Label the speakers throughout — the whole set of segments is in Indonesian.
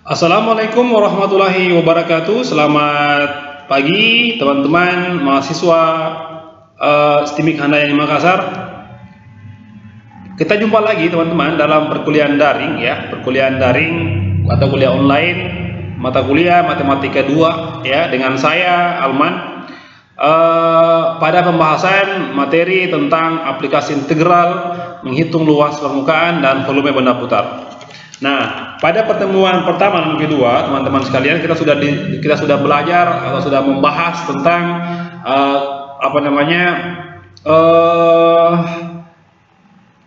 Speaker 1: Assalamualaikum warahmatullahi wabarakatuh. Selamat pagi teman-teman mahasiswa STIMIK Handayani Makassar. Kita jumpa lagi teman-teman dalam perkuliahan daring ya, perkuliahan daring atau kuliah online mata kuliah Matematika 2 ya, dengan saya Alman. Pada pembahasan materi tentang aplikasi integral, menghitung luas permukaan dan volume benda putar. Nah, pada pertemuan pertama dan kedua, teman-teman sekalian, kita sudah belajar atau sudah membahas tentang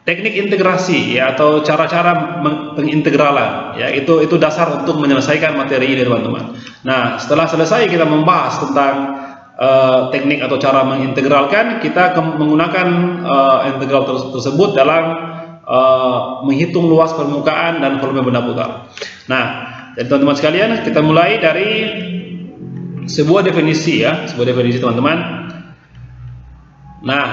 Speaker 1: teknik integrasi ya, atau cara-cara pengintegralan ya. Itu dasar untuk menyelesaikan materi ini, teman-teman. Nah, setelah selesai kita membahas tentang teknik atau cara mengintegralkan, kita menggunakan integral tersebut dalam menghitung luas permukaan dan volume benda putar. Nah, jadi teman-teman sekalian, kita mulai dari sebuah definisi ya, sebuah definisi teman-teman. Nah,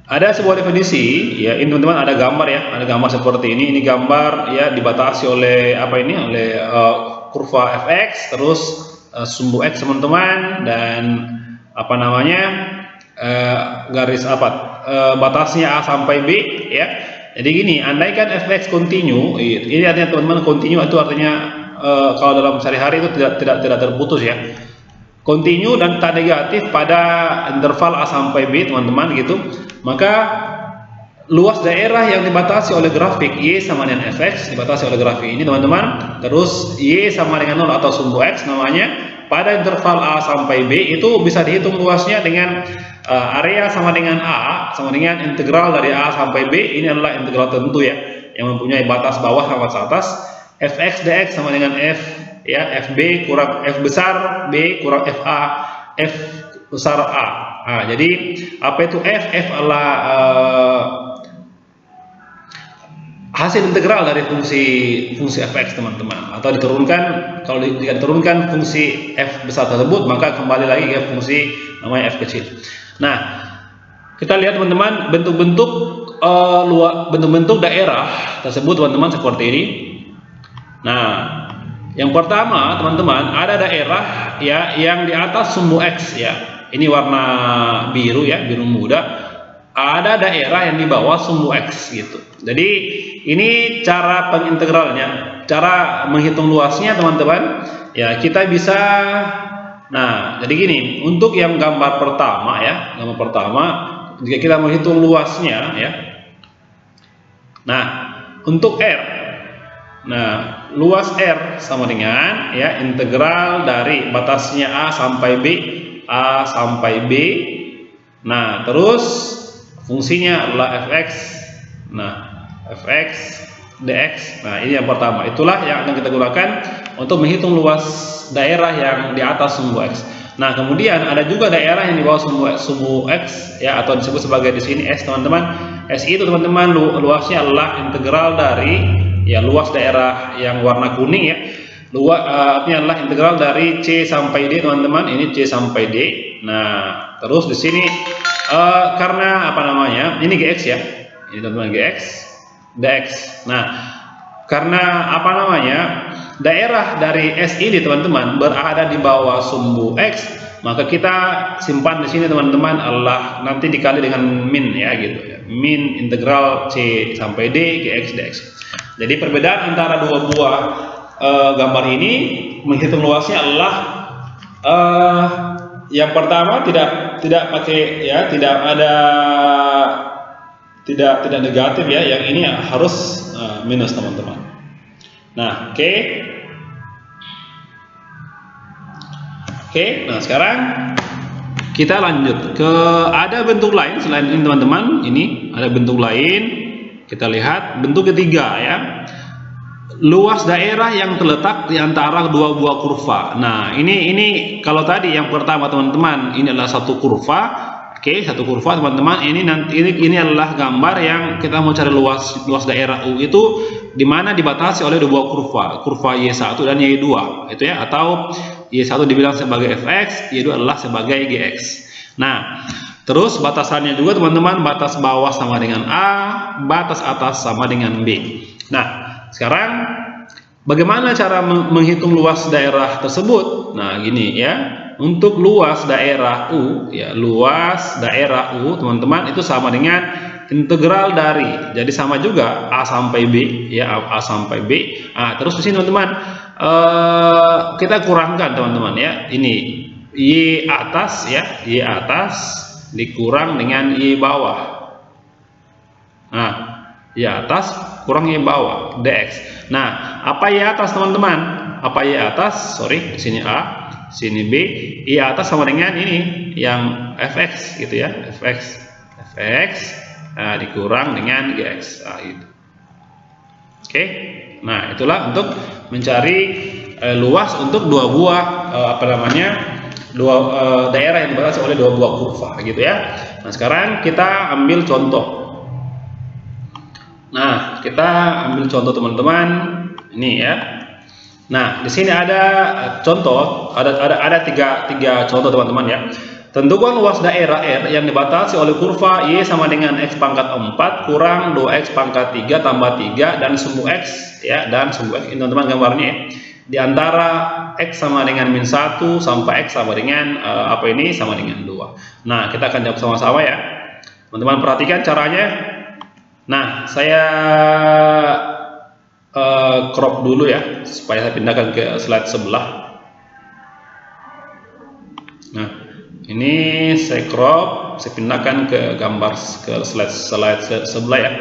Speaker 1: ada sebuah definisi ya, ini teman-teman ada gambar ya, ada gambar seperti ini. Ini gambar ya, dibatasi oleh apa ini? Oleh kurva fx, terus sumbu x teman-teman, dan apa namanya? Garis batasnya a sampai b ya. Jadi gini, andaikan fx kontinu, ini artinya teman-teman, kontinu itu artinya kalau dalam sehari-hari itu tidak terputus ya. Kontinu dan tak negatif pada interval a sampai b, teman-teman gitu. Maka luas daerah yang dibatasi oleh grafik y sama dengan fx, dibatasi oleh grafik ini, teman-teman. Terus y sama dengan 0 atau sumbu x namanya. Pada interval a sampai b itu bisa dihitung luasnya dengan area sama dengan a, sama dengan integral dari a sampai b. Ini adalah integral tentu ya, yang mempunyai batas bawah sama batas atas. Fx dx sama dengan f ya, fb kurang f besar b kurang fa f besar a. Nah, jadi apa itu f? F adalah hasil integral dari fungsi fx, teman-teman, atau diturunkan. Kalau diturunkan fungsi f besar tersebut, maka kembali lagi ke fungsi namanya f kecil. Nah, kita lihat teman-teman bentuk-bentuk daerah tersebut, teman-teman, seperti ini. Nah, yang pertama teman-teman, ada daerah ya yang di atas sumbu x ya, ini warna biru ya, biru muda. Ada daerah yang di bawah sumbu x gitu. Jadi ini cara pengintegralnya, cara menghitung luasnya, teman-teman ya. Kita bisa, nah jadi gini, untuk yang gambar pertama ya, gambar pertama, jika kita menghitung luasnya ya, nah untuk r, nah luas r sama dengan ya integral dari batasnya a sampai b. Nah, terus fungsinya adalah fx. Nah, fx dx. Nah, ini yang pertama. Itulah yang akan kita gunakan untuk menghitung luas daerah yang di atas sumbu x. Nah, kemudian ada juga daerah yang di bawah sumbu x ya, atau disebut sebagai di sini s, teman-teman. S itu, teman-teman, luasnya adalah integral dari ya luas daerah yang warna kuning ya. Artinya adalah integral dari c sampai d, teman-teman. Ini c sampai d. Nah, terus di sini karena apa namanya? Ini gx ya. Ini, teman-teman, gx dx. Nah, karena apa namanya? Daerah dari S ini, teman-teman, berada di bawah sumbu x, maka kita simpan di sini, teman-teman, adalah nanti dikali dengan min ya gitu ya. Min integral c sampai d gx dx. Jadi perbedaan antara dua buah gambar ini menghitung luasnya adalah yang pertama tidak pakai ya, tidak negatif ya. Yang ini harus minus, teman-teman. Nah, oke. Nah, sekarang kita lanjut ke ada bentuk lain selain ini, teman-teman. Ini ada bentuk lain. Kita lihat bentuk ketiga ya. Luas daerah yang terletak di antara dua buah kurva. Nah, ini kalau tadi yang pertama, teman-teman, ini adalah satu kurva. Oke, satu kurva, teman-teman. Ini adalah gambar yang kita mau cari luas daerah U itu di mana dibatasi oleh dua buah kurva Y1 dan Y2 itu ya, atau Y1 dibilang sebagai fx, Y2 adalah sebagai gx. Nah, terus batasannya juga, teman-teman, batas bawah sama dengan A, batas atas sama dengan B. Nah, sekarang Bagaimana cara menghitung luas daerah tersebut? Nah, gini ya. Untuk luas daerah U, ya, luas daerah U, teman-teman, itu sama dengan integral dari. Jadi sama juga A sampai B, ya, A sampai B. Nah, terus di sini teman-teman, kita kurangkan teman-teman ya. Ini Y atas ya, Y atas dikurang dengan Y bawah. Nah, Y atas kurang Y bawah, dx. Nah, apa Y atas teman-teman? Apa Y atas? Sorry, di sini A, sini B. Y atas sama dengan ini yang fx gitu ya, fx nah, dikurang dengan gx. Nah, gitu. Oke. Nah, itulah untuk mencari luas untuk dua buah daerah yang dibatasi oleh dua buah kurva gitu ya. Nah, sekarang kita ambil contoh. Nah, kita ambil contoh teman-teman ini ya. Nah, di sini ada contoh, ada tiga contoh teman-teman ya. Tentukan luas daerah R yang dibatasi oleh kurva Y sama dengan X pangkat 4 kurang 2X pangkat 3 tambah 3 dan sumbu X ya, dan sumbu X ini teman-teman gambarnya ya. Di antara X sama dengan min 1 sampai X sama dengan sama dengan 2. Nah, kita akan jawab sama-sama ya. Teman-teman perhatikan caranya. Nah, saya crop dulu ya, supaya saya pindahkan ke slide sebelah. Nah, ini saya crop, saya pindahkan ke gambar ke slide sebelah ya.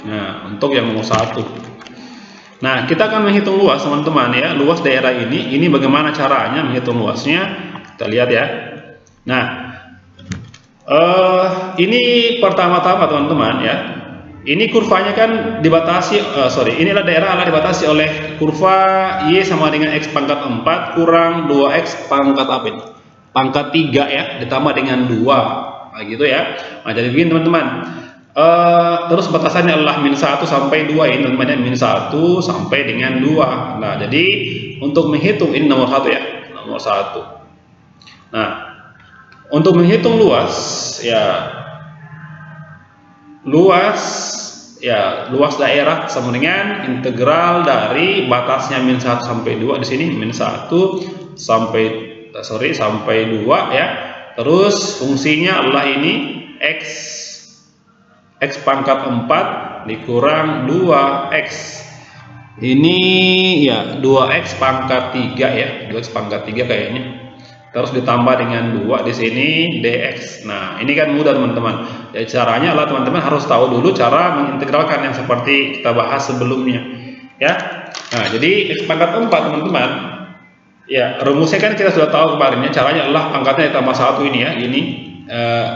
Speaker 1: Nah, untuk yang nomor 1. Nah, kita akan menghitung luas teman-teman ya, luas daerah ini bagaimana caranya menghitung luasnya, kita lihat ya. Nah, ini pertama-tama teman-teman ya. Ini kurvanya kan dibatasi, inilah daerah dibatasi oleh kurva Y sama dengan X pangkat 4 kurang 2X pangkat apa ini? Pangkat 3 ya, ditambah dengan 2. Nah, gitu ya. Nah, jadi begini teman-teman. Terus batasannya adalah min 1 sampai 2 ini teman-teman, min 1 sampai dengan 2. Nah, jadi untuk menghitung ini nomor 1 ya, nomor 1. Nah, untuk menghitung luas luas daerah sama dengan integral dari batasnya min 1 sampai 2 di sini, min 1 sampai 2 ya. Terus fungsinya adalah ini X pangkat 4 dikurang 2X. Ini ya 2X pangkat 3 ya, 2X pangkat 3 kayaknya. Terus ditambah dengan 2 di sini dx. Nah, ini kan mudah teman-teman. Ya, caranya adalah teman-teman harus tahu dulu cara mengintegralkan yang seperti kita bahas sebelumnya. Ya. Nah, jadi X pangkat 4 teman-teman. Ya, rumusnya kan kita sudah tahu kemarinnya. Caranya adalah pangkatnya ditambah 1 ini ya. Ini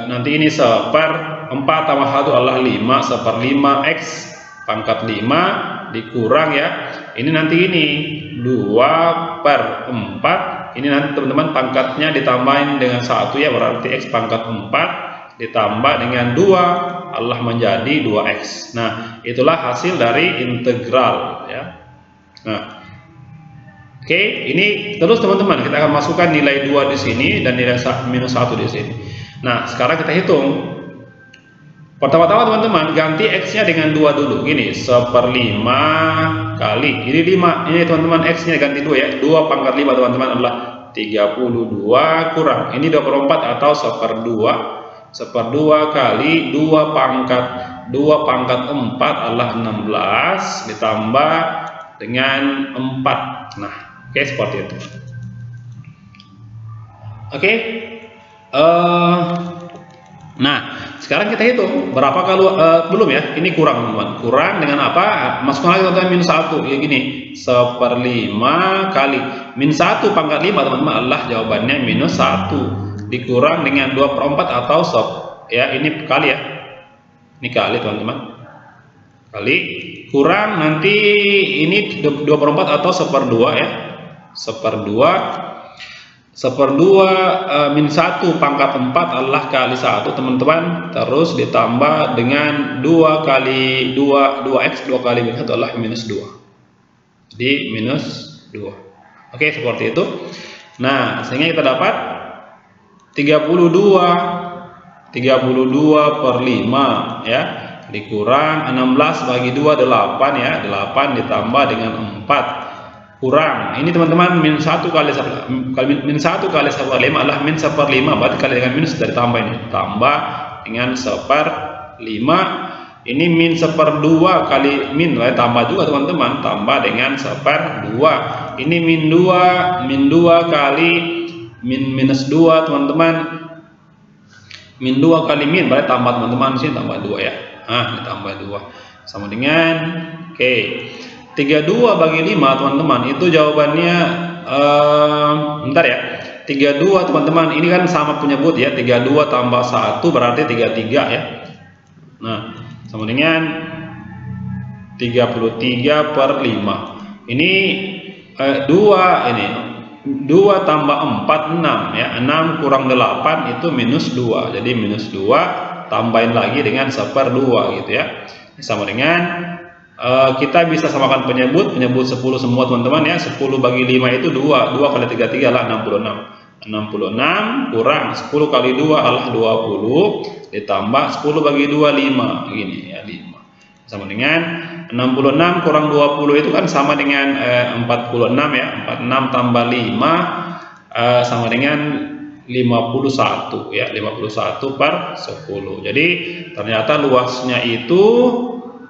Speaker 1: nanti ini 1/4 tambah 1 adalah 5, 1/5 X pangkat 5 dikurang ya. Ini nanti ini 2/4. Ini nanti teman-teman pangkatnya ditambahin dengan 1 ya, berarti X pangkat 4 ditambah dengan 2 adalah menjadi 2X. Nah, itulah hasil dari integral ya. Nah, oke, ini terus teman-teman kita akan masukkan nilai 2 di sini dan nilai minus 1 di sini. Nah, sekarang kita hitung. Pertama-tama teman-teman ganti X-nya dengan 2 dulu. Gini, 1/5 kali. Ini 5. Ini teman-teman X-nya ganti 2 ya. 2 pangkat 5 teman-teman adalah 32 kurang. Ini 2/4 atau 1/2. 1/2 kali 2 pangkat 4 adalah 16 ditambah dengan 4. Nah, oke, seperti itu. Oke. Nah, sekarang kita hitung berapa kali belum ya, ini kurang teman-teman. Kurang dengan apa? Masukkan lagi teman-teman min 1 ya, gini 1/5 kali min 1 pangkat 5 teman-teman adalah jawabannya minus 1 dikurang dengan 2/4 atau ya, ini kali ya, ini kali teman-teman, kali kurang nanti ini 2/4 atau 1/2 ya, 1/2 min 1 pangkat 4 adalah kali 1 teman-teman, terus ditambah dengan 2 kali 2x 2 kali min 1 adalah minus 2, jadi minus 2. Oke, seperti itu. Nah, sehingga kita dapat 32/5 ya, dikurang 16 bagi 2 8 ya, 8 ditambah dengan 4 kurang ini teman-teman min 1 kali 1 kali 1/5 adalah min 1/5, berarti kali dengan minus dari tambah ini, tambah dengan 1/5. Ini min 1/2 kali min, tambah juga teman-teman, tambah dengan 1/2. Ini min 2 kali minus 2 teman-teman, min 2 kali min, berarti tambah teman-teman, sini tambah 2 ya, ditambah 2 sama dengan 32 bagi 5 teman-teman, itu jawabannya bentar ya, 32 teman-teman, ini kan sama penyebut ya, 32 tambah 1 berarti 33 ya. Nah, sama dengan 33/5. Ini 2 ini 2 tambah 4 6 ya, 6 kurang 8 itu minus 2, jadi minus 2 tambahin lagi dengan 1/2 gitu ya, sama dengan kita bisa samakan penyebut 10 semua teman-teman ya. 10 bagi 5 itu 2 kali 33 adalah 66 kurang 10 kali 2 adalah 20 ditambah 10 bagi 2 5 gini ya, 5 sama dengan 66 kurang 20 itu kan sama dengan 46 ya, 46 tambah 5 sama dengan 51 ya, 51/10. Jadi ternyata luasnya itu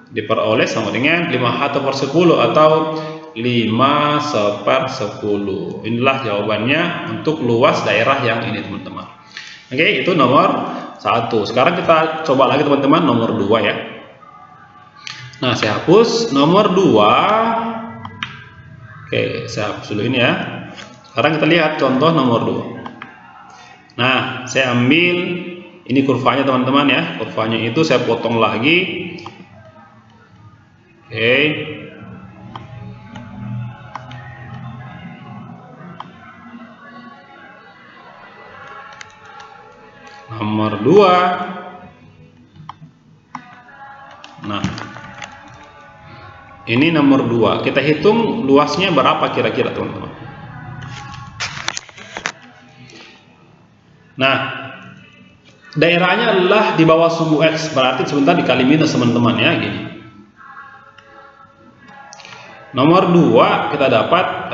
Speaker 1: diperoleh sama dengan 51/10 atau 5/10. Inilah jawabannya untuk luas daerah yang ini teman-teman. Oke, itu nomor 1. Sekarang kita coba lagi teman-teman nomor 2 ya. Nah, saya hapus nomor 2. Oke, saya hapus dulu ini ya. Sekarang kita lihat contoh nomor 2. Nah, saya ambil ini kurvanya teman-teman ya. Kurvanya itu saya potong lagi. Oke. Nomor 2. Nah, ini nomor 2. Kita hitung luasnya berapa kira-kira teman-teman. Nah, daerahnya adalah di bawah sumbu X, berarti sebentar dikali minus teman-teman ya, gini. Nomor 2 kita dapat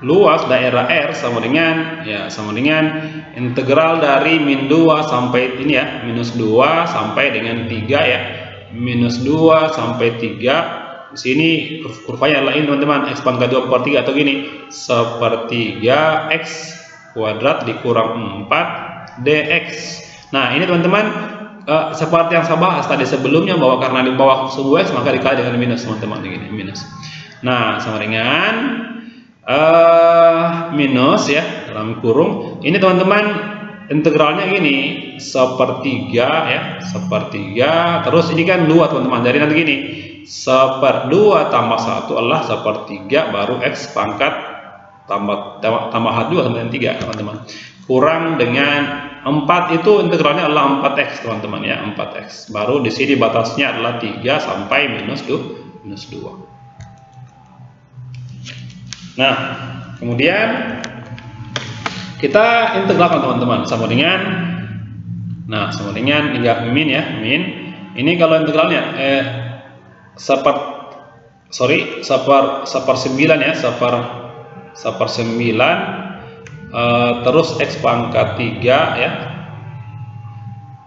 Speaker 1: luas daerah R sama dengan integral dari min 2 sampai ini ya, minus 2 sampai dengan 3 ya. Minus 2 sampai 3. Di sini kurvanya adalah ini teman-teman, X pangkat 2/3 atau gini, 1/3 X kuadrat dikurang 4 dx. Nah, ini teman-teman seperti yang saya bahas tadi sebelumnya, bahwa karena di bawah sumbu X maka dikali dengan minus teman-teman, begini minus. Nah, sama dengan minus ya dalam kurung ini teman-teman, integralnya gini 1/3 ya, 1/3, terus ini kan 2 teman-teman, jadi nanti gini 1/2 tambah 1 adalah 1/3 baru X pangkat tambah H2 sama dengan 3 teman-teman, kurang dengan 4 itu integralnya adalah 4x teman-teman ya, 4x. Baru di sini batasnya adalah 3 sampai minus 2. Nah, kemudian kita integralkan teman-teman sama dengan min ya, min. Ini kalau integralnya 1/9 ya, 1/9 terus X pangkat 3 ya.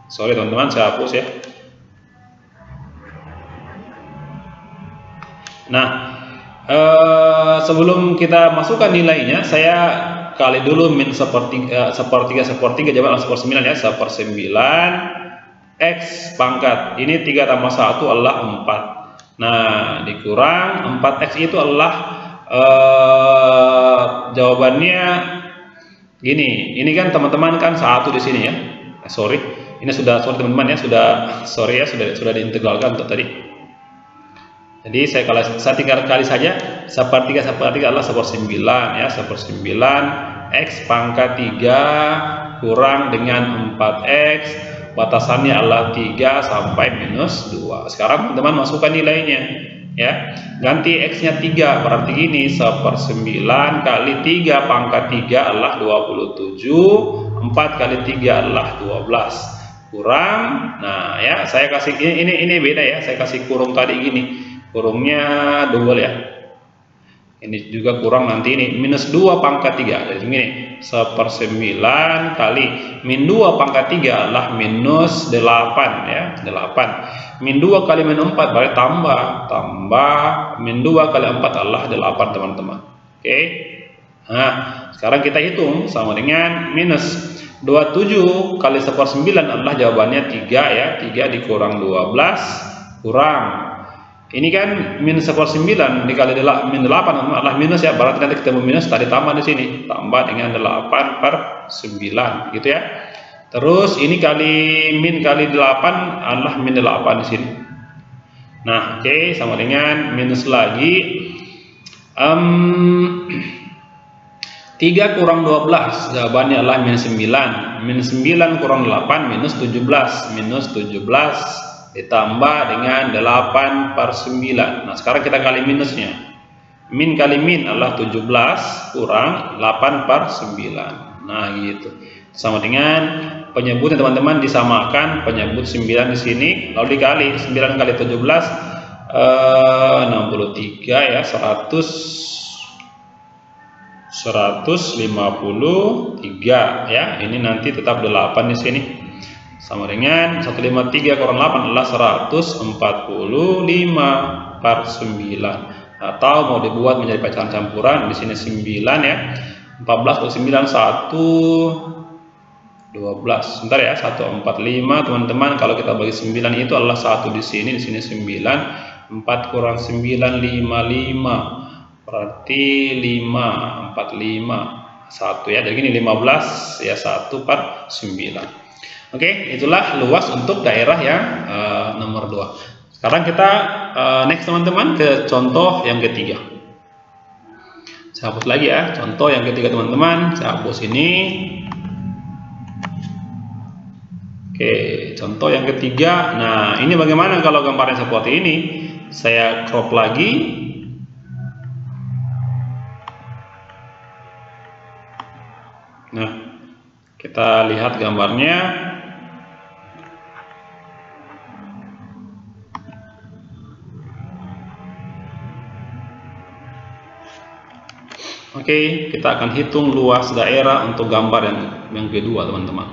Speaker 1: Sorry teman-teman, saya hapus ya. Nah, sebelum kita masukkan nilainya, saya kali dulu min 1/3 jawaban 1/9 ya, 1/9 X pangkat ini 3 tambah 1 adalah 4. Nah, dikurang 4x itu adalah jawabannya gini. Ini kan teman-teman kan 1 di sini ya. Sorry teman-teman ya, sudah diintegralkan untuk tadi. Jadi saya tinggal kali saja 1/3 adalah 1/9 ya, 1/9 X pangkat 3 kurang dengan 4x, batasannya adalah 3 sampai minus 2. Sekarang teman-teman masukkan nilainya ya, ganti X nya 3, berarti gini 1/9 kali 3 pangkat 3 adalah 27, 4 kali 3 adalah 12, kurang. Nah ya, saya kasih ini beda ya, saya kasih kurung tadi gini, kurungnya double ya. Ini juga kurang nanti ini minus 2 pangkat 3. Jadi begini, 1/9 kali min 2 pangkat 3 adalah minus 8 ya, 8. Min 2 kali min 4 berarti tambah min 2 kali 4 adalah 8 teman-teman. Oke. Nah, sekarang kita hitung sama dengan minus 27 kali 1/9 adalah jawabannya 3 ya, 3 dikurang 12 kurang. Ini kan min 1/9 dikali min 8 adalah minus ya, berarti nanti ketemu minus tadi tambah di sini, tambah dengan 8/9 gitu ya. Terus ini min kali 8 adalah min 8 di sini. Nah, oke, sama dengan minus lagi 3 kurang 12, jawabannya adalah min 9. Min 9 kurang 8 minus 17. Minus 17 ditambah dengan 8/9. Nah, sekarang kita kali minusnya. Min kali min adalah 17 kurang 8/9. Nah, gitu. Sama dengan penyebutnya teman-teman disamakan, penyebut 9 di sini lalu dikali 9 kali 17 63 ya, 153 ya. Ini nanti tetap 8 di sini. Sama dengan 153 kurang 8 adalah 145/9. Atau mau dibuat menjadi pecahan campuran, di sini 9 ya. 14 kali 9 12. Sebentar ya, 145 teman-teman. Kalau kita bagi 9 itu adalah 1 di sini 9. 4 kurang 9 55. Berarti 5 45 1 ya. Jadi gini 15 ya, 1/9. Oke, itulah luas untuk daerah yang nomor 2. Sekarang kita next teman-teman ke contoh yang ketiga. Saya hapus lagi ya, contoh yang ketiga teman-teman. Saya hapus ini. Oke, contoh yang ketiga. Nah, ini bagaimana kalau gambarnya seperti ini? Saya crop lagi. Nah, kita lihat gambarnya. Oke, kita akan hitung luas daerah untuk gambar yang kedua teman-teman.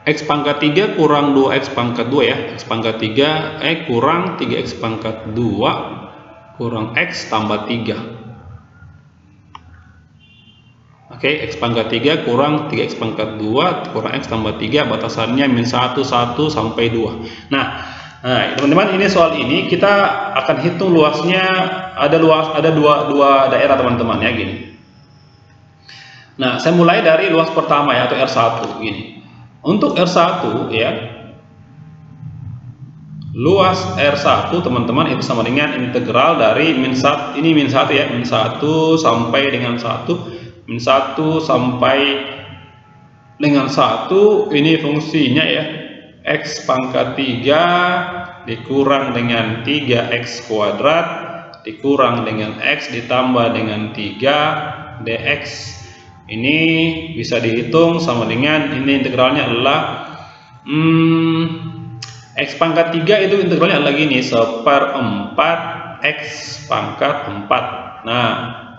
Speaker 1: X pangkat 3 kurang 2x pangkat 2 ya. X pangkat 3 kurang 3x pangkat 2 kurang x tambah 3. Oke, x pangkat 3 kurang 3x pangkat 2 kurang x tambah 3, batasannya min 1 sampai 2. Nah, teman-teman, ini soal ini kita akan hitung luasnya. Ada dua daerah teman-teman ya, gini. Nah, saya mulai dari luas pertama ya, atau R1 gini. Untuk R1 ya, luas R1 teman-teman itu sama dengan integral dari min 1, ini min 1 ya, min 1 sampai dengan 1, min 1 sampai dengan 1, ini fungsinya ya, x pangkat 3 dikurang dengan 3x kuadrat dikurang dengan x ditambah dengan 3 dx. Ini bisa dihitung sama dengan, ini integralnya adalah x pangkat 3 itu integralnya adalah gini, 1/4 x pangkat 4. Nah,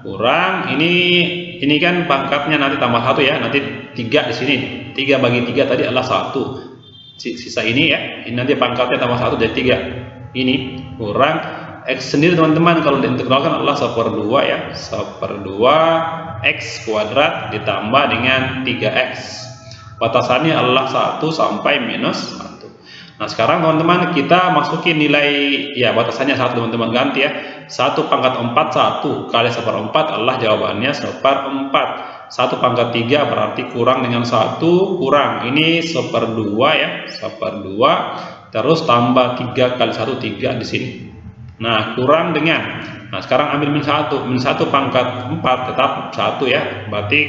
Speaker 1: kurang ini kan pangkatnya nanti tambah 1 ya, nanti 3 di sini. 3 bagi 3 tadi adalah 1. Sisa ini ya, ini nanti pangkatnya tambah 1 jadi 3. Ini kurang x sendiri teman-teman, kalau diintegralkan adalah 1/2 ya, 1/2 x kuadrat ditambah dengan 3x. Batasannya adalah 1 sampai minus 1. Nah, sekarang teman-teman kita masukin nilai ya, batasannya 1 teman-teman, ganti ya. 1 pangkat 4 1 kali 1/4 adalah jawabannya 1/4. 1 pangkat 3 berarti kurang dengan 1, kurang ini 1/2 ya, 1/2 terus tambah 3 kali 1 3 di sini. Nah, kurang dengan, nah sekarang ambil min 1 pangkat 4 tetap 1 ya, berarti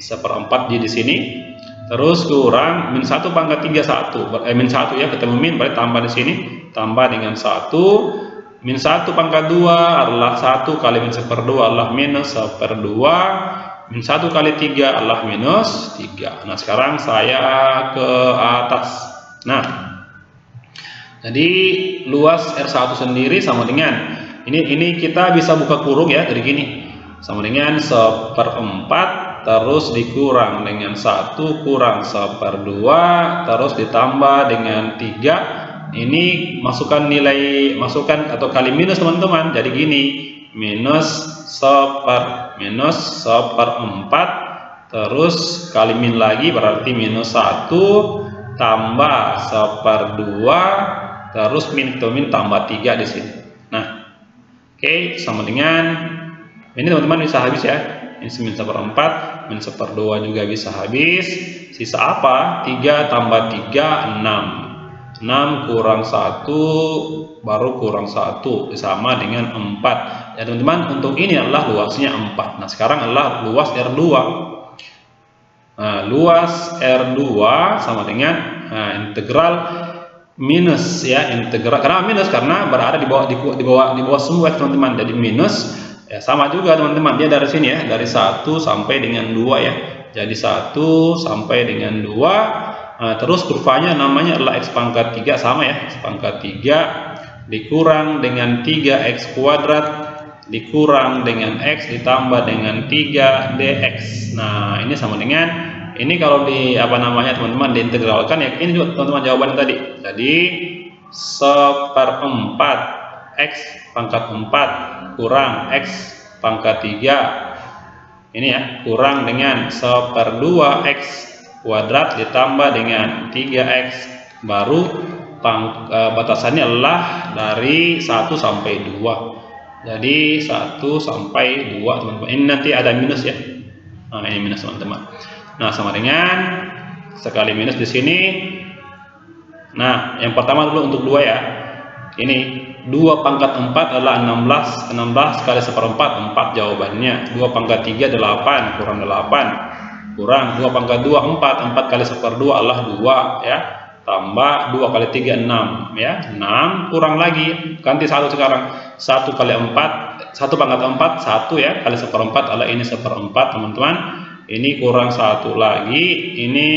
Speaker 1: 1/4 di sini. Terus kurang min 1 pangkat 3 1, min 1 ya, ketemu min berarti tambah di sini, tambah dengan 1. Min 1 pangkat 2 adalah 1 kali min 1/2 adalah minus 1/2. Min 1 kali 3 adalah minus 3. Nah, sekarang saya ke atas. Nah, jadi luas R1 sendiri sama dengan ini kita bisa buka kurung ya dari gini. Sama dengan 1/4 terus dikurang dengan 1 kurang 1/2 terus ditambah dengan 3. Ini masukkan atau kali minus teman-teman. Jadi gini, minus 1/4 terus kali min lagi berarti minus 1 tambah 1/2 terus min tambah 3 di sini. Nah, oke, sama dengan ini teman-teman bisa habis ya. Ini min 1/4, min 1/2 juga bisa habis. Sisa apa? 3 tambah 3 6. 6 kurang 1 baru kurang 1 sama dengan 4. Ya teman-teman, untuk ini adalah luasnya 4. Nah, sekarang adalah luas R2. Nah, luas R2 sama dengan integral minus ya, integral karena minus karena berada di bawah sumbu X teman-teman. Jadi minus ya sama juga teman-teman, dia dari sini ya, dari 1 sampai dengan 2 ya. Jadi 1 sampai dengan 2. Nah, terus kurvanya namanya adalah X pangkat 3 sama ya, X pangkat 3 dikurang dengan 3X kuadrat dikurang dengan X ditambah dengan 3 dx. Nah, ini sama dengan ini kalau di teman-teman diintegralkan ya, ini juga teman-teman jawaban tadi. Jadi 1/4 X pangkat 4 kurang X pangkat 3 ini ya, kurang dengan 1/2 X kuadrat ditambah dengan 3X, baru batasannya adalah dari 1 sampai 2. Jadi 1 sampai 2 teman-teman. Ini nanti ada minus ya. Nah, ini minus teman-teman. Nah, sama dengan sekali minus di sini. Nah, yang pertama dulu untuk 2 ya. Ini 2 pangkat 4 adalah 16. 16 kali 1/4 4 jawabannya. 2 pangkat 3 8 kurang 8. Kurang 2 pangkat 2 4 kali 1/2 adalah 2 ya, tambah 2 kali 3 6 ya, 6 kurang lagi ganti 1 sekarang, 1 kali 4 1 pangkat 4 1 ya, kali 1/4 adalah ini 1/4 teman-teman. Ini kurang 1 lagi, ini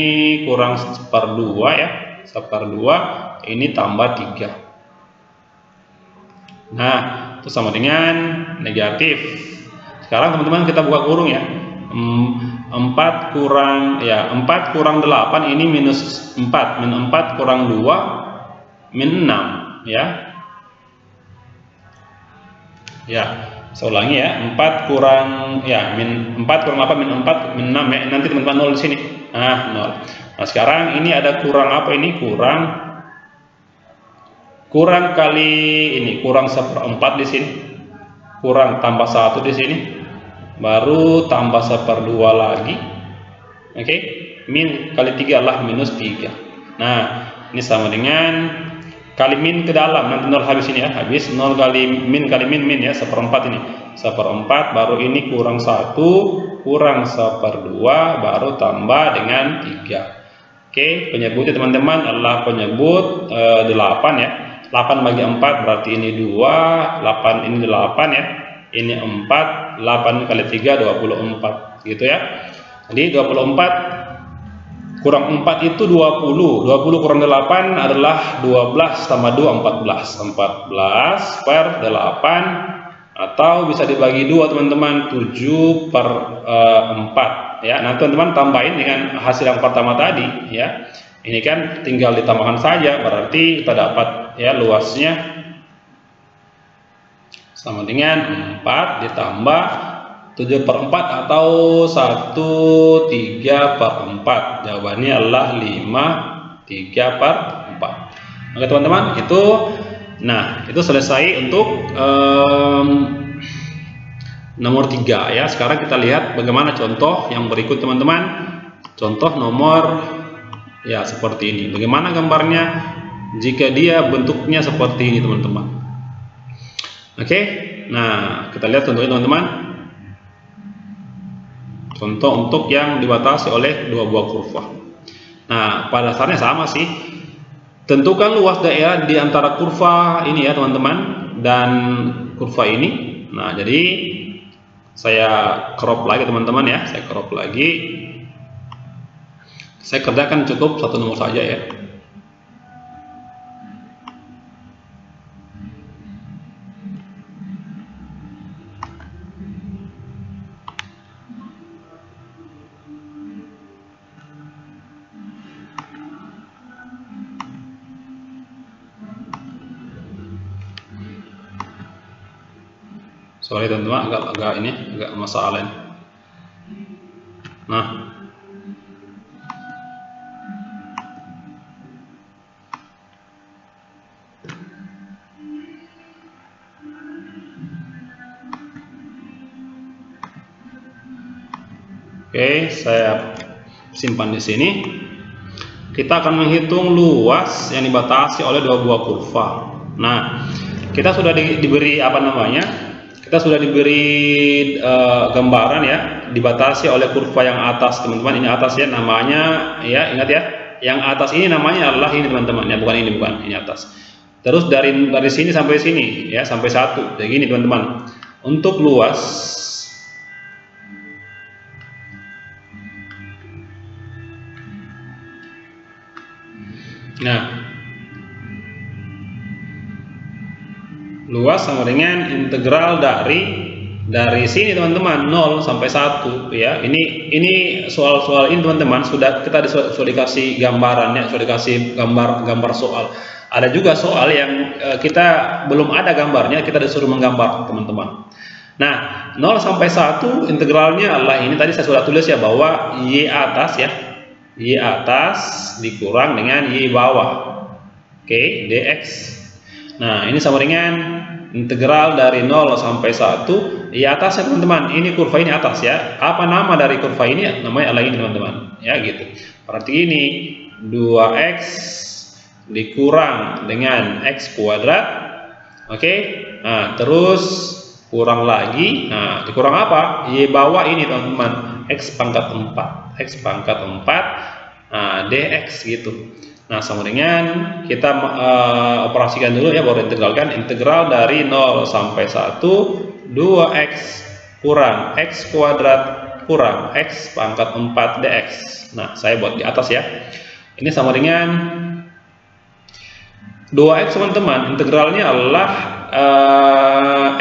Speaker 1: kurang 1/2 ya, 1/2 ini tambah 3. Nah, itu sama dengan negatif. Sekarang teman-teman kita buka kurung ya. 4 kurang 8 ini minus 4, min 4 kurang 2 min 6 ya. Ya, saya ulangi ya, 4 kurang min 4 kurang 8 min 4 min 6 ya. Nanti teman-teman 0 di sini. Nah, 0. Nah, sekarang ini ada kurang apa ini? Kurang kali ini, kurang 1/4 di sini. Kurang tambah 1 di sini. Baru tambah 1/2 lagi. Oke, min kali 3 adalah minus 3. Nah, ini sama dengan kali min ke dalam, nanti 0 habis ini ya, habis 0 kali min ya, 1/4 ini 1/4, baru ini kurang 1 kurang 1/2 baru tambah dengan 3. Oke, penyebutnya teman-teman adalah penyebut 8 ya. 8 bagi 4 berarti ini 2, 8 ini 8 ya, ini 4, 8 kali 3 24 gitu ya. Jadi 24 kurang 4 itu 20. 20 kurang 8 adalah 12 tambah 2 14. 14 per 8 atau bisa dibagi 2 teman-teman, 7/4 ya. Nanti teman-teman tambahin dengan hasil yang pertama tadi ya. Ini kan tinggal ditambahkan saja, berarti kita dapat ya luasnya sama dengan 4 ditambah 7/4 atau 1/3/4. Jawabannya adalah 5/3/4. Oke teman-teman, itu selesai untuk nomor 3 ya. Sekarang kita lihat bagaimana contoh yang berikut teman-teman. Contoh nomor ya seperti ini. Bagaimana gambarnya jika dia bentuknya seperti ini teman-teman. Oke, nah kita lihat contohnya teman-teman. Contoh untuk yang dibatasi oleh dua buah kurva. Nah, pada dasarnya sama sih. Tentukan luas daerah di antara kurva ini ya teman-teman dan kurva ini. Nah, jadi Saya crop lagi teman-teman ya, saya crop lagi. Saya kerjakan cukup satu nomor saja ya. Sorry teman-teman, agak ini agak masalah ini. Nah, oke, saya simpan di sini. Kita akan menghitung luas yang dibatasi oleh dua buah kurva. Nah, kita sudah diberi apa namanya? Kita sudah diberi gambaran ya, dibatasi oleh kurva yang atas teman-teman. Ini atas ya, namanya ya, ingat ya. Yang atas ini namanya adalah ini teman-teman ya, bukan ini atas. Terus dari sini sampai sini ya, sampai 1. Kayak gini teman-teman. Untuk luas luas sama dengan integral dari sini teman-teman 0 sampai 1 ya. Ini soal-soal ini teman-teman sudah kita sudah dikasih gambarannya, sudah dikasih gambar soal. Ada juga soal yang kita belum ada gambarnya, kita disuruh menggambar teman-teman. Nah, 0 sampai 1 integralnya adalah ini tadi saya sudah tulis ya, bahwa y atas ya, y atas dikurang dengan y bawah. Oke, dx. Nah, ini sama dengan integral dari 0 sampai 1 di atas ya teman-teman. Ini kurva ini atas ya. Apa nama dari kurva ini? Namanya adalah ini teman-teman. Ya gitu. Berarti ini 2x dikurang dengan x kuadrat. Oke. Nah, terus kurang lagi. Nah, dikurang apa? Y bawah ini teman-teman. X pangkat 4. X pangkat 4. Nah, dx gitu. Nah, sama dengan kita operasikan dulu ya, baru integralkan. Integral dari 0 sampai 1 2x kurang x kuadrat kurang x pangkat 4 dx. Nah, saya buat di atas ya. Ini sama dengan 2x teman-teman, integralnya adalah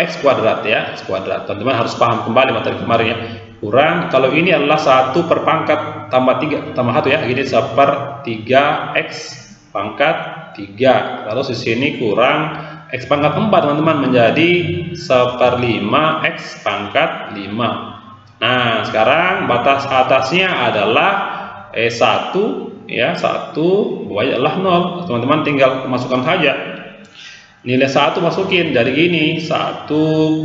Speaker 1: x kuadrat ya, x kuadrat. Teman-teman harus paham kembali materi kemarin ya. Kurang, kalau ini adalah 1 per pangkat tambah 3 tambah 1 ya, gini 1 per 3x pangkat 3. Lalu di sini kurang x pangkat 4 teman-teman, menjadi 1 per 5 x pangkat 5. Nah, sekarang batas atasnya adalah 1 ya, 1 bawahnya adalah 0. Teman-teman tinggal masukkan saja nilai 1, masukin dari gini 1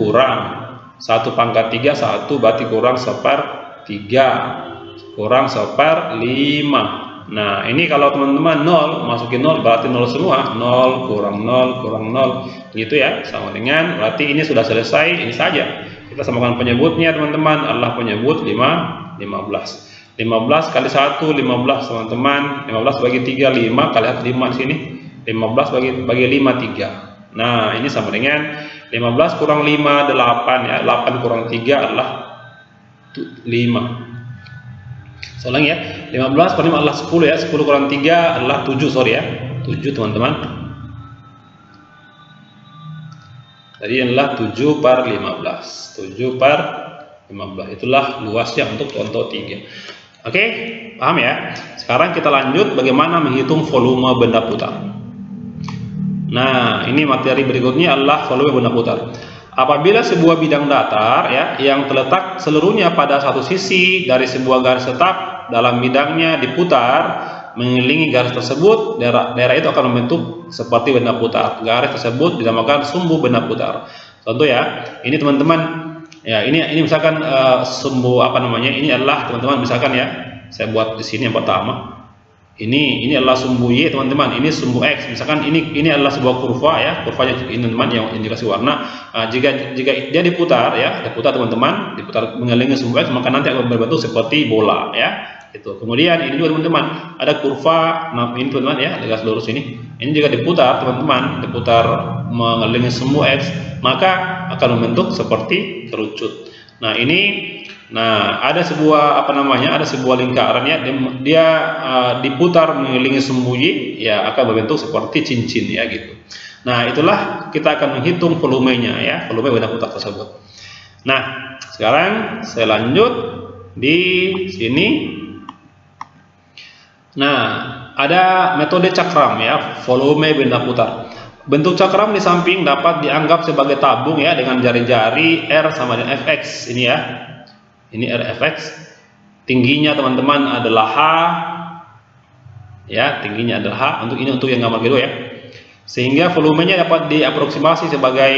Speaker 1: kurang 1 pangkat 3 1 berarti kurang 1 per 3 kurang 1 per 5. Nah, ini kalau teman-teman 0 masukin 0 berarti 0 semua, 0 kurang 0 kurang 0 gitu ya, sama dengan berarti ini sudah selesai. Ini saja kita samakan penyebutnya teman-teman, adalah penyebut 15 kali 1 15 teman-teman, 15 bagi 3 5 kali 5 di sini 15 bagi 5 3. Nah, ini sama dengan 15 kurang 5 8 ya, 8 kurang 3 adalah 5. Soalnya ya, 15 per 5 adalah 10 ya, 10 kurang 3 adalah 7, sorry ya, 7 teman-teman. Tadi adalah 7 per 15, 7 per 15, itulah luasnya untuk contoh 3. Oke, paham ya? Sekarang kita lanjut bagaimana menghitung volume benda putar. Nah, ini materi berikutnya adalah volume benda putar. Apabila sebuah bidang datar ya, yang terletak seluruhnya pada satu sisi dari sebuah garis tetap dalam bidangnya diputar mengelilingi garis tersebut, daerah itu akan membentuk seperti benda putar. Garis tersebut dinamakan sumbu benda putar. Contoh ya, ini teman-teman ya, ini misalkan sumbu apa namanya? Ini adalah teman-teman misalkan ya, saya buat di sini yang pertama. Ini adalah sumbu y teman-teman, ini sumbu x. Misalkan ini adalah sebuah kurva ya, kurvanya ini teman-teman yang dikasih warna. Jika dia diputar ya, diputar teman-teman, diputar mengelilingi sumbu x, maka nanti akan berbentuk seperti bola ya. Itu. Kemudian ini juga teman-teman ada kurva, nah ini teman-teman ya, garis lurus ini. Ini juga diputar teman-teman, diputar mengelilingi sumbu x, maka akan membentuk seperti kerucut. Nah, ini ada sebuah ada sebuah lingkaran ya, dia diputar mengelilingi sumbu Y ya, akan berbentuk seperti cincin ya gitu. Nah, itulah kita akan menghitung volumenya ya, volume benda putar tersebut. Nah, sekarang saya lanjut di sini. Nah, ada metode cakram ya, volume benda putar. Bentuk cakram di samping dapat dianggap sebagai tabung ya, dengan jari-jari R sama dengan Fx ini ya. Ini Rfx. Tingginya teman-teman adalah H ya, tingginya adalah H. Untuk yang gambar gitu ya. Sehingga volumenya dapat diaproksimasi sebagai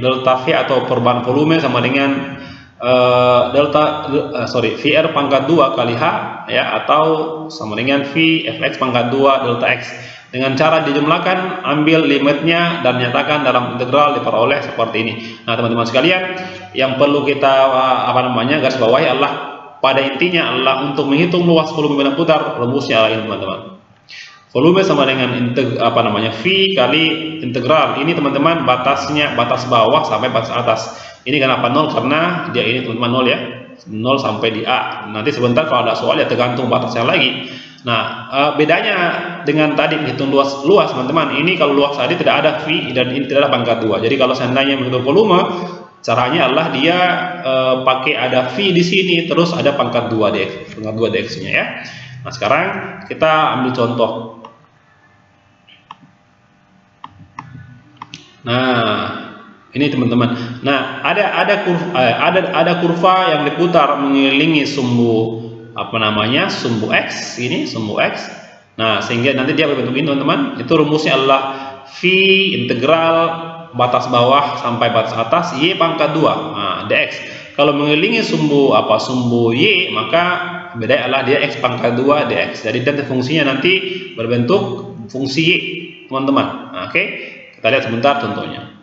Speaker 1: delta V atau perubahan volume sama dengan VR pangkat 2 kali H ya, atau sama dengan V Fx pangkat 2 delta X. Dengan cara dijumlahkan, ambil limitnya dan nyatakan dalam integral diperoleh seperti ini. Nah, teman-teman sekalian, yang perlu kita garis bawahi adalah pada intinya adalah untuk menghitung luas volume benda putar, rumusnya ini teman-teman. Volume sama dengan V kali integral. Ini teman-teman batasnya, batas bawah sampai batas atas. Ini kenapa 0? Karena dia ini teman-teman 0 ya, 0 sampai di A. Nanti sebentar kalau ada soal ya tergantung batasnya lagi. Nah, bedanya dengan tadi menghitung luas teman-teman, ini kalau luas tadi tidak ada V dan ini tidak ada pangkat 2. Jadi kalau seandainya menghitung volume, caranya adalah dia pakai ada V di sini, terus ada pangkat 2 dx, pangkat 2 dx-nya ya. Nah, sekarang kita ambil contoh. Nah, ini teman-teman. Nah, ada kurva yang diputar mengelilingi sumbu sumbu X, ini sumbu X. Nah, sehingga nanti dia berbentuk ini teman-teman. Itu rumusnya adalah V integral batas bawah sampai batas atas Y pangkat 2 dx. Kalau mengelilingi sumbu Y, maka bedanya adalah dia X pangkat 2 dx. Jadi nanti fungsinya nanti berbentuk fungsi Y teman-teman. Oke, kita lihat sebentar contohnya.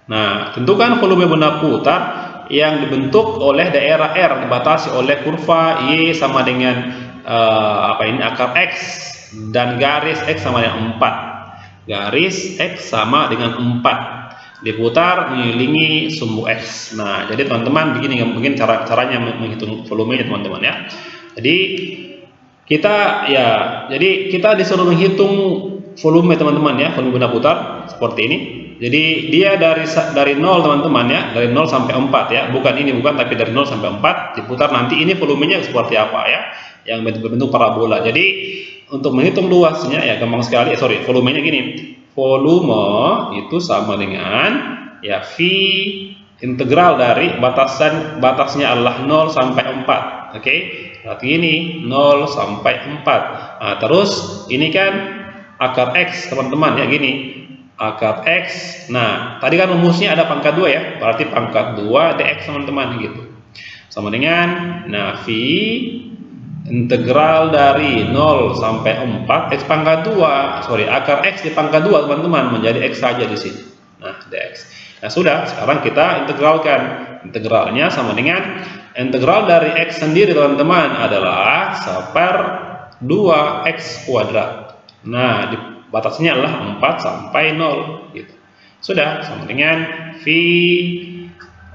Speaker 1: Nah, tentukan volume benda putar yang dibentuk oleh daerah R dibatasi oleh kurva Y sama dengan akar X dan garis X sama dengan 4. Garis X sama dengan 4 diputar mengelilingi sumbu X. Nah, jadi teman-teman begini caranya menghitung volumenya teman-teman ya. Jadi kita disuruh menghitung volume teman-teman ya, volume benda putar seperti ini. Jadi dia dari 0 teman-teman ya, dari 0 sampai 4 ya, bukan tapi dari 0 sampai 4 diputar. Nanti ini volumenya seperti apa ya, yang berbentuk parabola. Jadi untuk menghitung luasnya ya gampang sekali, volumenya gini. Volume itu sama dengan ya V integral dari batasnya adalah 0 sampai 4. Oke. Berarti ini 0 sampai 4. Nah, terus ini kan akar X teman-teman ya, gini. Akar X. Nah, tadi kan rumusnya ada pangkat 2 ya, berarti pangkat 2 dx teman-teman gitu. Sama dengan V integral dari 0 sampai 4 X pangkat 2, akar X di pangkat 2 teman-teman, menjadi X saja di sini. Nah, dx. Nah, sudah, sekarang kita integralkan. Integralnya sama dengan integral dari X sendiri teman-teman adalah 1/2 X kuadrat. Nah, batasnya adalah 4 sampai 0 gitu. Sudah, sama dengan V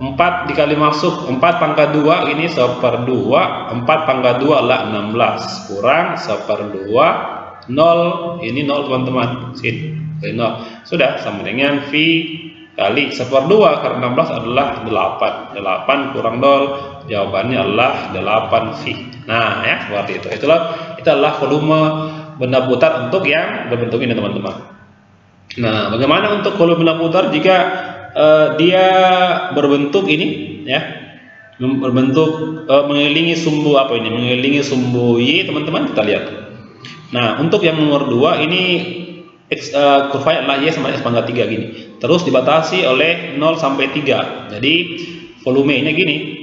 Speaker 1: 4 dikali masuk 4 pangkat 2 ini 1/2, 4 pangkat 2 adalah 16 kurang 1/2 0, ini 0 teman-teman, sini 0. Sudah, sama dengan V kali 1/2 karena 16 adalah 8 kurang 0, jawabannya adalah 8 V. Nah ya, seperti itu. Itu adalah volume benda putar untuk yang berbentuk ini teman-teman. Nah, bagaimana untuk volume benda putar jika dia berbentuk ini ya, berbentuk mengelilingi sumbu mengelilingi sumbu Y teman-teman, kita lihat. Nah, untuk yang nomor 2 ini kurva adalah Y sama X pangkat 3 gini. Terus dibatasi oleh 0 sampai 3. Jadi volumenya gini.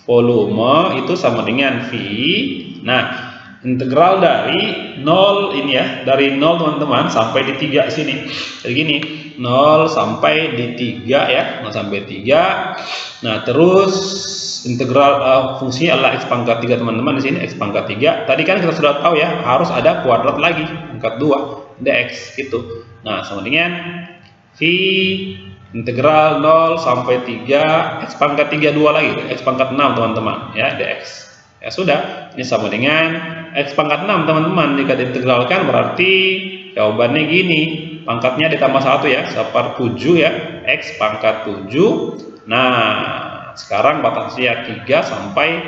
Speaker 1: Volume itu sama dengan V. Nah, integral dari 0 ini ya, dari 0 teman-teman sampai di 3 sini. Jadi gini, 0 sampai di 3 ya, 0 sampai 3. Nah, terus integral fungsinya adalah X pangkat 3 teman-teman di sini, X pangkat 3. Tadi kan kita sudah tahu ya, harus ada kuadrat lagi, pangkat 2 dx gitu. Nah, sama dengan V integral 0 sampai 3 x pangkat 32 lagi, x pangkat 6 teman-teman ya, dx. Ya sudah, ini sama dengan x pangkat 6 teman-teman. Jika diintegralkan berarti jawabannya gini, pangkatnya ditambah 1 ya, seper 7 ya, x pangkat 7. Nah, sekarang batasnya 3 sampai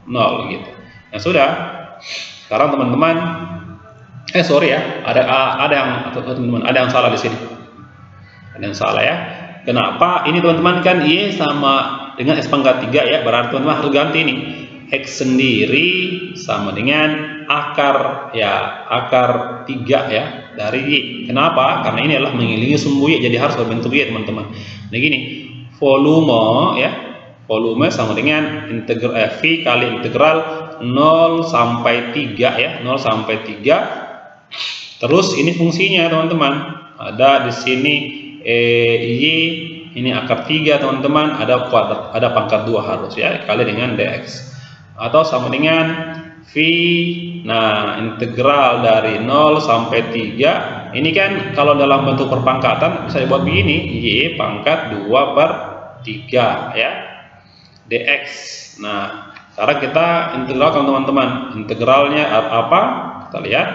Speaker 1: 0 gitu. Ya sudah, sekarang teman-teman, sorry ya, ada yang salah di sini. Ada yang salah ya. Kenapa? Ini teman-teman kan y sama dengan x pangkat 3 ya, berarti teman-teman harus ganti nih. X sendiri sama dengan akar 3 ya dari y. Kenapa? Karena ini adalah mengelilingi sumbu y, jadi harus berbentuk y teman-teman. Nah gini, volume ya, volume sama dengan integral v kali integral 0 sampai 3 ya, 0 sampai 3. Terus ini fungsinya teman-teman, ada di sini y, ini akar 3 teman-teman, ada kuadrat, ada pangkat 2 harus ya, kali dengan dx. Atau sama dengan v, nah integral dari 0 sampai 3. Ini kan kalau dalam bentuk perpangkatan bisa dibuat begini, y pangkat 2 per 3 ya, dx. Nah sekarang kita integralkan teman-teman, integralnya apa? Kita lihat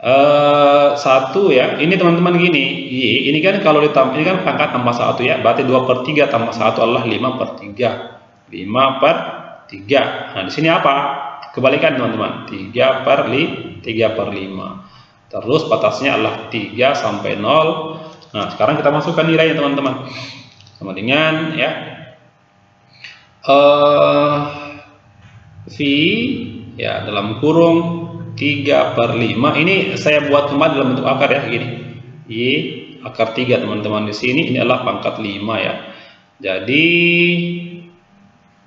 Speaker 1: 1 ya, ini teman-teman gini, y ini kan kalau ditambah, ini kan pangkat tambah 1 ya, berarti 2 per 3 tambah 1 adalah 5 per 3, 5 per 3. Nah di sini apa? Kebalikan teman-teman, 3 per 5. Terus batasnya adalah 3 sampai 0. Nah sekarang kita masukkan nilainya teman-teman, sama dengan ya v ya dalam kurung 3 per 5. Ini saya buat kembali dalam bentuk akar ya, gini, y akar 3 teman-teman. Di sini ini adalah pangkat 5 ya, jadi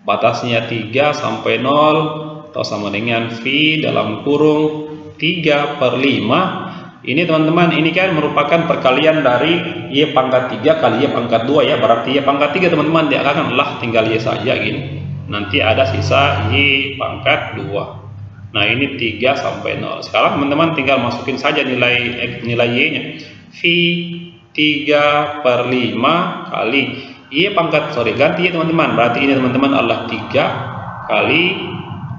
Speaker 1: batasnya 3 sampai 0 atau sama dengan v dalam kurung 3 per 5. Ini teman-teman, ini kan merupakan perkalian dari y pangkat 3 kali y pangkat 2 ya, berarti y pangkat 3 teman-teman diakarkan adalah tinggal y saja gini, nanti ada sisa y pangkat 2. Nah ini 3 sampai 0. Sekarang teman-teman tinggal masukin saja nilai y nya, v 3 per 5 kali y pangkat, ganti ya teman-teman, berarti ini teman-teman adalah 3 kali,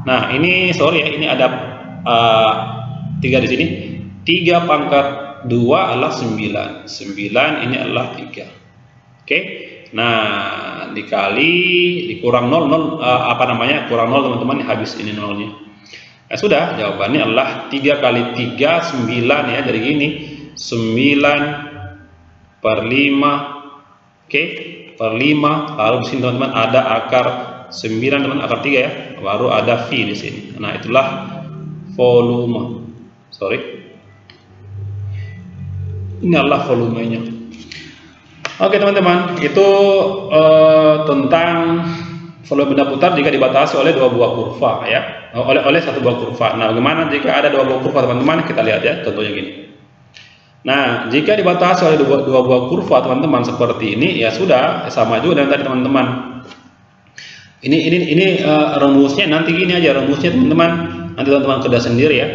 Speaker 1: nah ini sorry ya, ini ada 3 di sini, 3 pangkat 2 adalah 9 ini adalah 3. Oke, nah dikurang 0, kurang 0 teman-teman, habis ini 0-nya. Ya sudah, jawabannya adalah 3 kali 3 9 ya, dari gini 9 per 5. Oke, per 5, lalu di sini teman-teman ada akar 9 teman, akar 3 ya, baru ada v di sini. Nah itulah volume, ini adalah volumenya. Oke teman-teman, itu tentang volume benda putar jika dibatasi oleh dua buah kurva ya, oleh satu buah kurva. Nah bagaimana jika ada dua buah kurva teman-teman? Kita lihat ya, contohnya gini. Nah, jika dibatasi oleh dua buah kurva teman-teman seperti ini, ya sudah sama juga dengan tadi teman-teman. Ini rumusnya nanti gini aja, rumusnya teman-teman, nanti teman-teman kerja sendiri ya.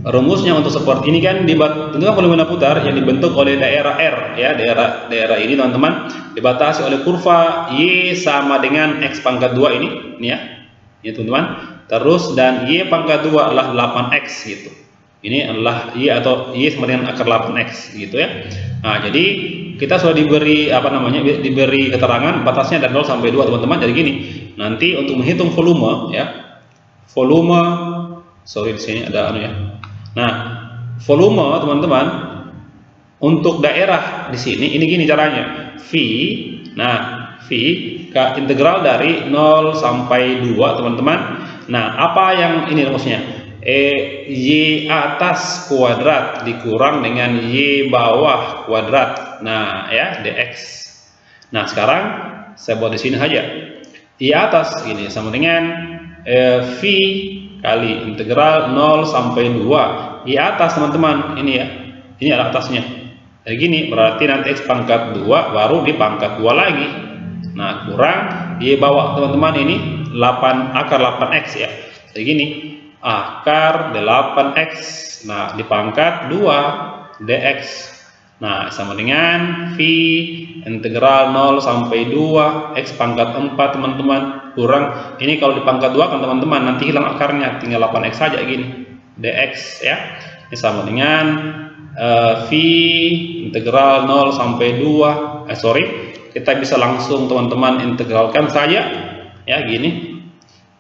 Speaker 1: Rumusnya untuk seperti ini kan tentukan volume benda putar yang dibentuk oleh daerah R ya, daerah ini teman-teman dibatasi oleh kurva y sama dengan x pangkat 2 ini ya. Ini teman-teman. Terus dan y pangkat 2 adalah 8x gitu. Ini adalah y atau y sama dengan akar 8x gitu ya. Nah, jadi kita sudah diberi diberi keterangan batasnya dari 0 sampai 2 teman-teman. Jadi gini, nanti untuk menghitung volume ya. Volume di sini ada ya. Nah, volume teman-teman untuk daerah di sini ini gini caranya. V, nah V ke integral dari 0 sampai 2 teman-teman. Nah, apa yang ini rumusnya? Y atas kuadrat dikurang dengan y bawah kuadrat. Nah, ya dx. Nah, sekarang saya buat di sini saja. Y atas ini sama dengan v kali integral 0 sampai 2. Y atas teman-teman, ini ya. Ini adalah atasnya. Jadi gini, berarti nanti x pangkat 2 baru di pangkat 2 lagi. Nah, kurang y bawah teman-teman ini 8 akar 8x ya. Jadi gini, akar 8x, nah dipangkat 2 dx. Nah, sama dengan V integral 0 sampai 2 X pangkat 4 teman-teman, kurang, ini kalau di pangkat 2 kan teman-teman, nanti hilang akarnya, tinggal 8X saja gini, dx ya. Ini sama dengan V integral 0 sampai 2, kita bisa langsung teman-teman integralkan saja ya, gini.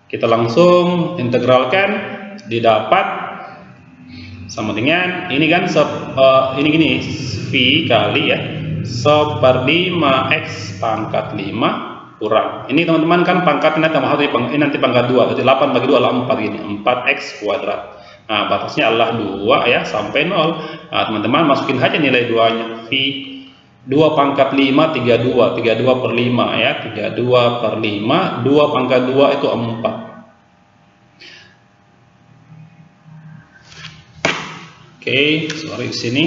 Speaker 1: Kita langsung integralkan, didapat sama dengan ini kan ini gini, V kali ya 1/5 X pangkat 5 kurang, ini teman-teman kan pangkatnya tambah 1, ini nanti pangkat 2, jadi 8 bagi 2 adalah 4 gini, 4X kuadrat. Nah, batasnya adalah 2 ya sampai 0. Nah, teman-teman masukin aja nilai 2 nya, V 2 pangkat 5 32, 32/5 ya, 32/5, 2 pangkat 2 itu 4. Oke, sorry di sini.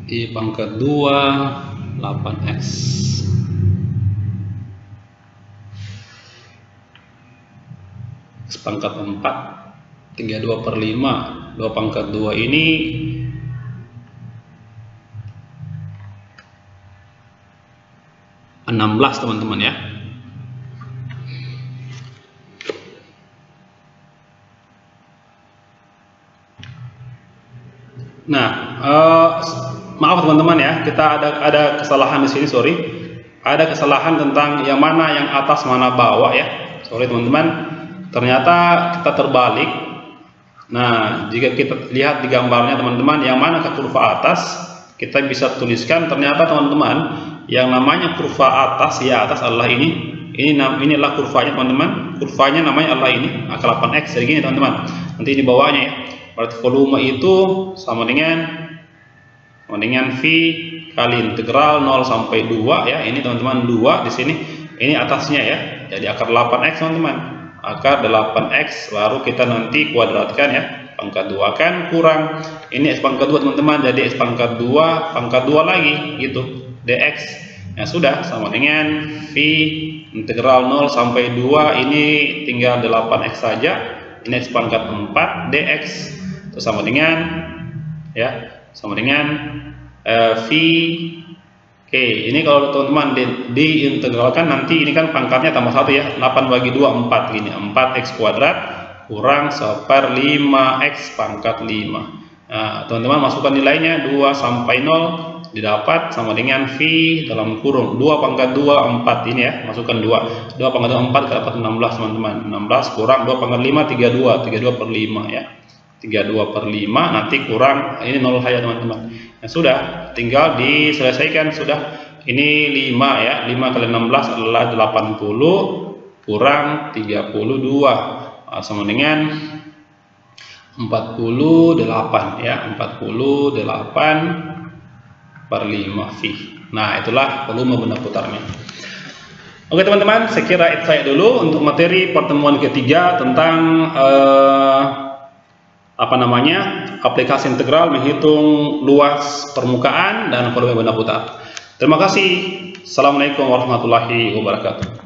Speaker 1: Di pangkat 2 8X. X pangkat 4 32/5, 2 pangkat 2 ini 16 teman-teman ya. Nah, maaf teman-teman ya, kita ada kesalahan di sini, sorry. Ada kesalahan tentang yang mana yang atas, mana bawah ya. Sorry teman-teman, ternyata kita terbalik. Nah, jika kita lihat di gambarnya teman-teman, yang mana ke kurva atas, kita bisa tuliskan ternyata teman-teman, yang namanya kurva atas ya, atas adalah ini. Inilah kurvanya teman-teman. Kurvanya namanya adalah ini, angka 8X. Jadi gini teman-teman. Nanti di bawahnya ya. Berarti volume itu sama dengan V kali integral 0 sampai 2 ya. Ini teman-teman 2 di sini. Ini atasnya ya. Jadi akar 8X teman-teman. Akar 8X baru kita nanti kuadratkan ya. Pangkat 2 kan kurang. Ini X pangkat 2 teman-teman. Jadi X pangkat 2 pangkat 2 lagi gitu. dx. Ya sudah, sama dengan V integral 0 sampai 2, ini tinggal 8X saja. Ini X pangkat 4 dx. Itu sama dengan ya, sama dengan V. Oke, ini kalau teman-teman diintegralkan nanti ini kan pangkatnya tambah 1 ya, 8 bagi 2 4 gini, 4X kuadrat kurang 1/5X pangkat 5. Nah, teman-teman masukkan nilainya 2 sampai 0, didapat sama dengan V dalam kurung 2 pangkat 2 4 ini ya, masukkan 2 pangkat 2 4 dapat 16 teman-teman. 16 kurang 2 pangkat 5 32/5 ya, 32/5, nanti kurang ini 0 saja teman-teman. Nah, sudah tinggal diselesaikan. Sudah, ini 5 ya, 5 kali 16 adalah 80 kurang 32, sama dengan 48 ya, 48/5 V. Nah, itulah volume benda putarnya. Oke teman-teman, saya kira itu saya dulu untuk materi pertemuan ketiga tentang aplikasi integral menghitung luas permukaan dan volume benda putar. Terima kasih. Assalamualaikum warahmatullahi wabarakatuh.